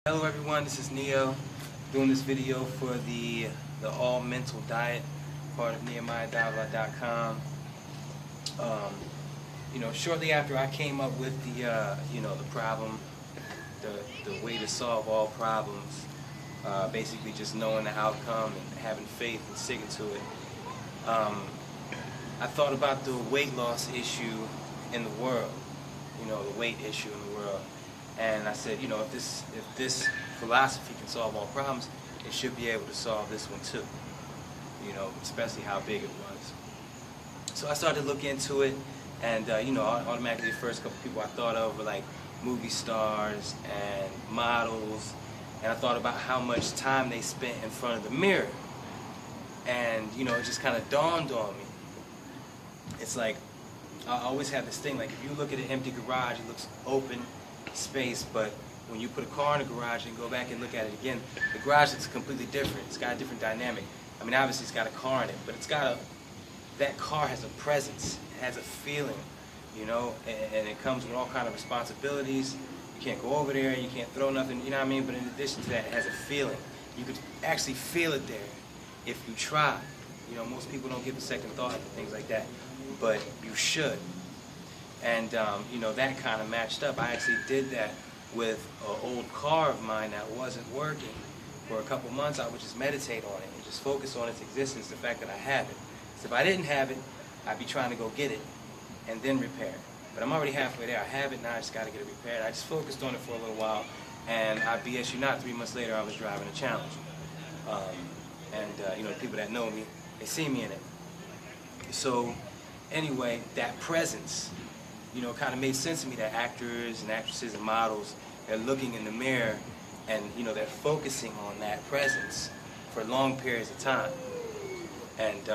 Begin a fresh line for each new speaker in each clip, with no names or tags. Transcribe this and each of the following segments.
Hello everyone, this is Neo doing this video for the all mental diet part of NehemiahDava.com. Shortly after I came up with the problem, the way to solve all problems, basically just knowing the outcome and having faith and sticking to it. I thought about the weight loss issue in the world, the weight issue in the world. And I said, if this philosophy can solve all problems, it should be able to solve this one too. Especially how big it was. So I started to look into it, and automatically the first couple people I thought of were like movie stars and models, and I thought about how much time they spent in front of the mirror, and it just kind of dawned on me. It's like I always have this thing, like if you look at an empty garage, it looks open space, but when you put a car in the garage and go back and look at it again, the garage looks completely different. It's got a different dynamic. I mean, obviously it's got a car in it, but that car has a presence, it has a feeling, and it comes with all kind of responsibilities. You can't go over there, you can't throw nothing, you know what I mean? But in addition to that, it has a feeling. You could actually feel it there if you try. Most people don't give a second thought to things like that, but you should. And that kind of matched up. I actually did that with an old car of mine that wasn't working. For a couple months, I would just meditate on it and just focus on its existence, the fact that I have it. So if I didn't have it, I'd be trying to go get it and then repair it. But I'm already halfway there. I have it, now I just got to get it repaired. I just focused on it for a little while, and I BS you not, 3 months later, I was driving a Challenge. The people that know me, they see me in it. So anyway, that presence, kind of made sense to me that actors and actresses and models, they're looking in the mirror and, they're focusing on that presence for long periods of time. And,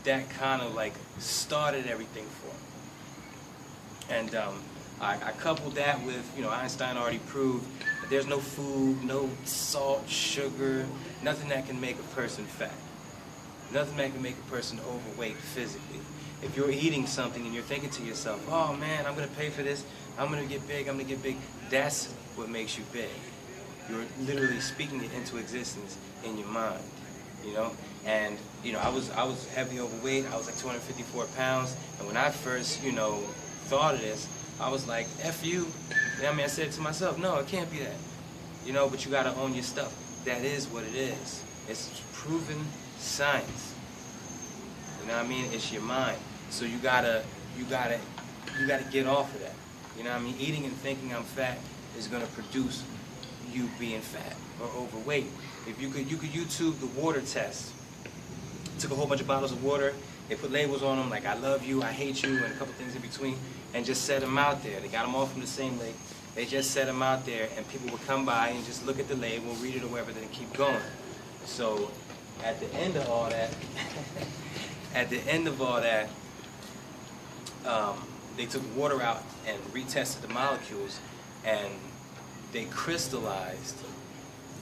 that kind of like started everything for me. And I coupled that with, Einstein already proved that there's no food, no salt, sugar, nothing that can make a person fat. Nothing that can make a person overweight physically. If you're eating something and you're thinking to yourself, oh man, I'm going to pay for this, I'm going to get big, I'm going to get big, that's what makes you big. You're literally speaking it into existence in your mind, And, I was heavy overweight, I was like 254 pounds, and when I first, thought of this, I was like, F you. I said to myself, no, it can't be that. But you got to own your stuff. That is what it is. It's proven science. It's your mind. So you gotta get off of that. Eating and thinking I'm fat is gonna produce you being fat or overweight. If you could YouTube the water test. Took a whole bunch of bottles of water. They put labels on them like I love you, I hate you, and a couple things in between, and just set them out there. They got them all from the same lake. They just set them out there, and people would come by and just look at the label, read it or whatever, then keep going. So at the end of all that, they took the water out and retested the molecules, and they crystallized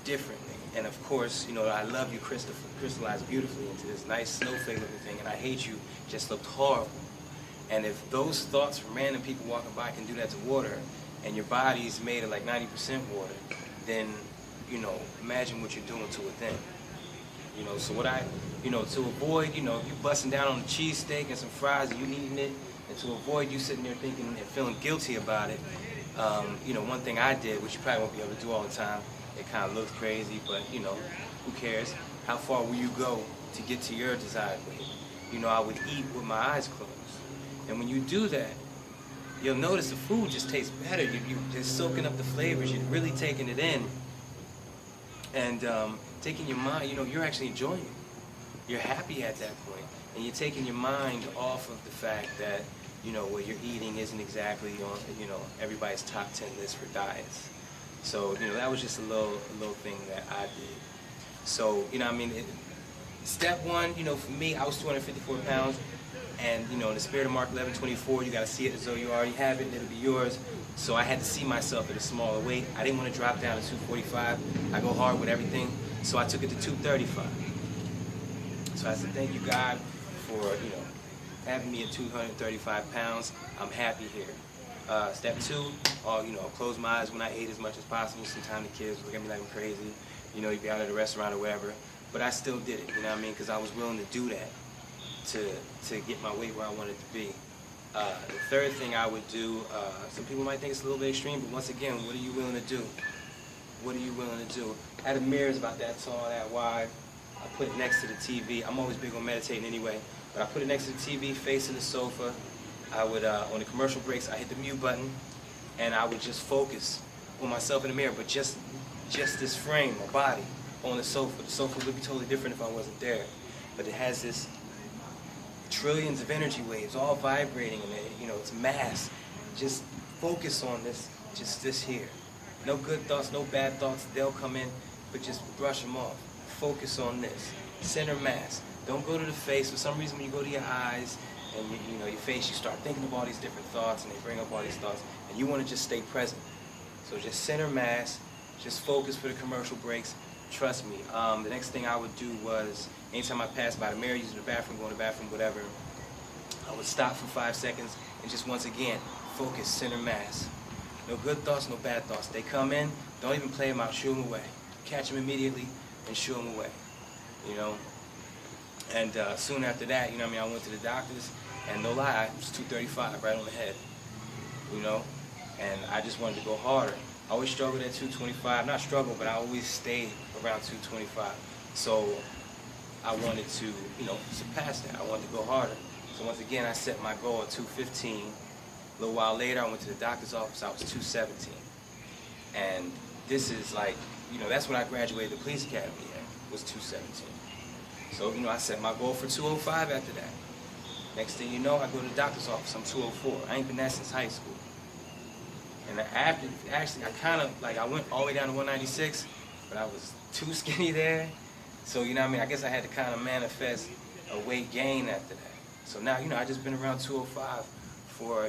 differently. And of course, I love you crystallized beautifully into this nice snowflake looking thing, and I hate you just looked horrible. And if those thoughts from random people walking by can do that to water, and your body's made of like 90% water, then, imagine what you're doing to it then. So what to avoid, you busting down on a cheesesteak and some fries and you eating it, and to avoid you sitting there thinking and feeling guilty about it, one thing I did, which you probably won't be able to do all the time, it kind of looks crazy, but, who cares? How far will you go to get to your desired weight? I would eat with my eyes closed. And when you do that, you'll notice the food just tastes better. You're just soaking up the flavors. You're really taking it in. And taking your mind, you're actually enjoying it. You're happy at that point. And you're taking your mind off of the fact that, what you're eating isn't exactly on, everybody's top 10 list for diets. So, that was just a little thing that I did. So, step one, for me, I was 254 pounds. And, in the spirit of Mark 11:24, you got to see it as though you already have it and it'll be yours. So I had to see myself at a smaller weight. I didn't want to drop down to 245. I go hard with everything. So I took it to 235. So I said, thank you, God, for, having me at 235 pounds. I'm happy here. Step 2, close my eyes when I ate as much as possible. Sometimes the kids look at me like I'm crazy. You'd be out at a restaurant or whatever. But I still did it, you know what I mean? Because I was willing to do that to get my weight where I wanted to be. The third thing I would do, some people might think it's a little bit extreme, but once again, what are you willing to do? What are you willing to do? I had a mirror about that tall, that wide. I put it next to the TV. I'm always big on meditating anyway, but I put it next to the TV, facing the sofa. I would, on the commercial breaks, I hit the mute button, and I would just focus on myself in the mirror, but just this frame, my body, on the sofa. The sofa would be totally different if I wasn't there, but it has this trillions of energy waves all vibrating, and it's mass. Just focus on this, just this here. No good thoughts, no bad thoughts, they'll come in, but just brush them off. Focus on this. Center mass. Don't go to the face. For some reason, when you go to your eyes and your face, you start thinking of all these different thoughts, and they bring up all these thoughts, and you want to just stay present. So just center mass, just focus for the commercial breaks. Trust me. The next thing I would do was, anytime I passed by the mirror, using the bathroom, going to the bathroom, whatever, I would stop for 5 seconds and just once again, focus, center mass. No good thoughts, no bad thoughts. They come in, don't even play them out, shoo them away. Catch them immediately and shoo them away, And soon after that, I went to the doctors, and no lie, it was 235 right on the head, And I just wanted to go harder. I always struggled at 225, not struggle, but I always stayed around 225. So I wanted to, surpass that. I wanted to go harder. So once again, I set my goal at 215. A little while later, I went to the doctor's office. I was 217. And this is like, that's when I graduated the police academy at, was 217. So, I set my goal for 205 after that. Next thing you know, I go to the doctor's office. I'm 204. I ain't been that since high school. And after, actually, I went all the way down to 196, but I was too skinny there. So, I guess I had to kind of manifest a weight gain after that. So now, I just been around 205 for,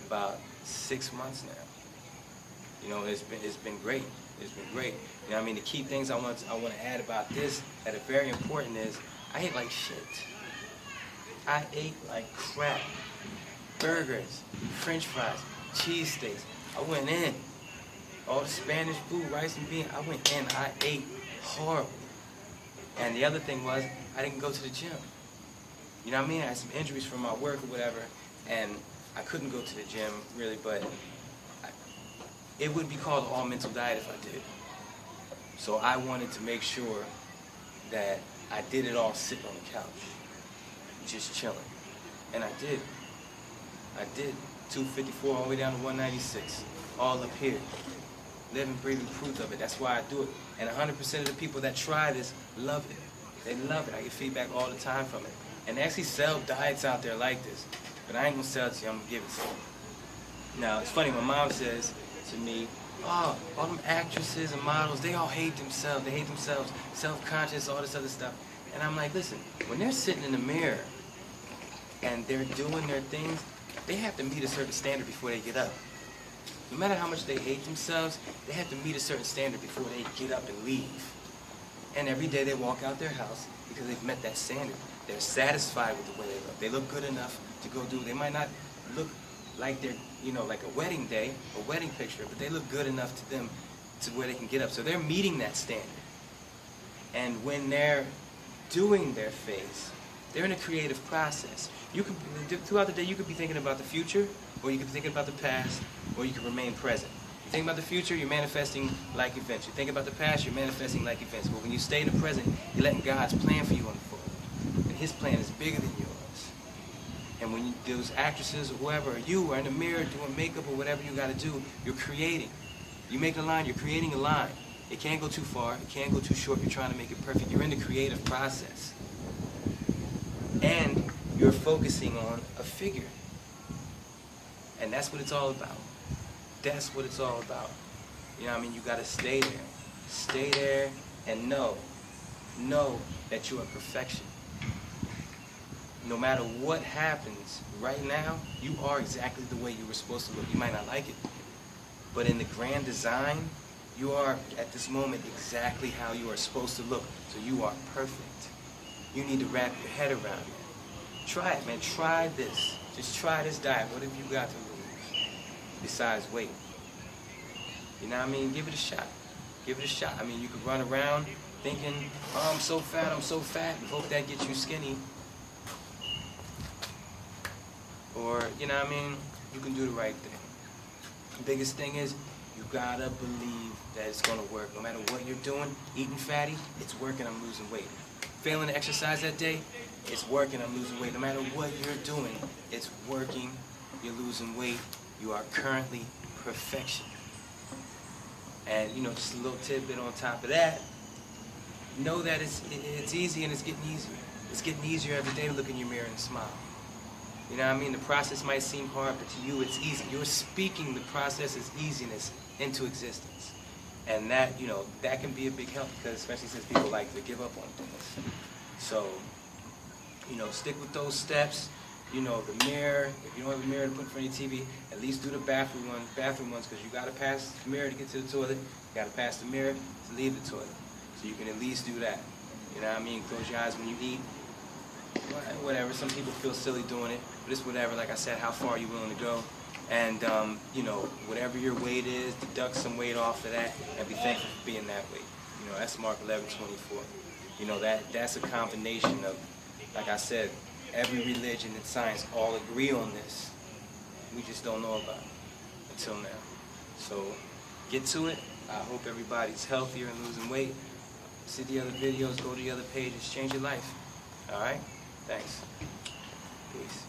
about 6 months now. It's been great. It's been great. The key things I want to add about this that are very important is I ate like shit. I ate like crap. Burgers, French fries, cheesesteaks. I went in. All the Spanish food, rice and beans, I went in. I ate horrible. And the other thing was, I didn't go to the gym. I had some injuries from my work or whatever, and I couldn't go to the gym, really, but it would be called an all-mental diet if I did. So I wanted to make sure that I did it all sitting on the couch, just chilling. And I did. 254 all the way down to 196, all up here. Living, breathing proof of it. That's why I do it. And 100% of the people that try this love it. They love it. I get feedback all the time from it. And they actually sell diets out there like this. But I ain't gonna sell it to you, I'm gonna give it to you. Now, it's funny, my mom says to me, oh, all them actresses and models, they all hate themselves. They hate themselves, self-conscious, all this other stuff. And I'm like, listen, when they're sitting in the mirror and they're doing their things, they have to meet a certain standard before they get up. No matter how much they hate themselves, they have to meet a certain standard before they get up and leave. And every day they walk out their house because they've met that standard. They're satisfied with the way they look. They look good enough to go do it. They might not look like they're, like a wedding day, a wedding picture, but they look good enough to them to where they can get up. So they're meeting that standard. And when they're doing their face, they're in a creative process. You can, throughout the day, you could be thinking about the future, or you could be thinking about the past, or you can remain present. You think about the future, you're manifesting like events. You think about the past, you're manifesting like events. But when you stay in the present, you're letting God's plan for you unfold. And His plan is bigger than yours. And when those actresses or whoever, or you are in the mirror doing makeup or whatever you got to do, you're creating. You make a line, you're creating a line. It can't go too far, it can't go too short, you're trying to make it perfect. You're in the creative process. And you're focusing on a figure. And that's what it's all about. That's what it's all about. You got to stay there. Stay there and know that you are perfection. No matter what happens right now, you are exactly the way you were supposed to look. You might not like it, but in the grand design, you are at this moment exactly how you are supposed to look. So you are perfect. You need to wrap your head around it. Try it, man. Try this. Just try this diet. What have you got to lose? besides weight. You know what I mean? Give it a shot. Give it a shot. I mean, you could run around thinking, oh, I'm so fat, and hope that gets you skinny. Or, you know what I mean? You can do the right thing. The biggest thing is, you gotta believe that it's gonna work. No matter what you're doing, eating fatty, it's working, I'm losing weight. Failing to exercise that day, it's working, I'm losing weight. No matter what you're doing, it's working, you're losing weight. You are currently perfection. And, you know, just a little tidbit on top of that, know that it's easy and it's getting easier. It's getting easier every day to look in your mirror and smile. You know what I mean? The process might seem hard, but to you it's easy. You're speaking the process's easiness into existence. And that, you know, that can be a big help, because especially since people like to give up on things. So, you know, stick with those steps. You know, the mirror, if you don't have a mirror to put in front of your TV, at least do the bathroom ones, because you got to pass the mirror to get to the toilet. You got to pass the mirror to leave the toilet. So you can at least do that. You know what I mean? Close your eyes when you eat. Whatever, some people feel silly doing it, but it's whatever. Like I said, how far are you willing to go? And, you know, whatever your weight is, deduct some weight off of that and be thankful for being that weight. You know, that's Mark 11:24. You know, that's a combination of, like I said, every religion and science all agree on this. We just don't know about it until now. So get to it. I hope everybody's healthier and losing weight. See the other videos, go to the other pages, change your life. All right? Thanks. Peace.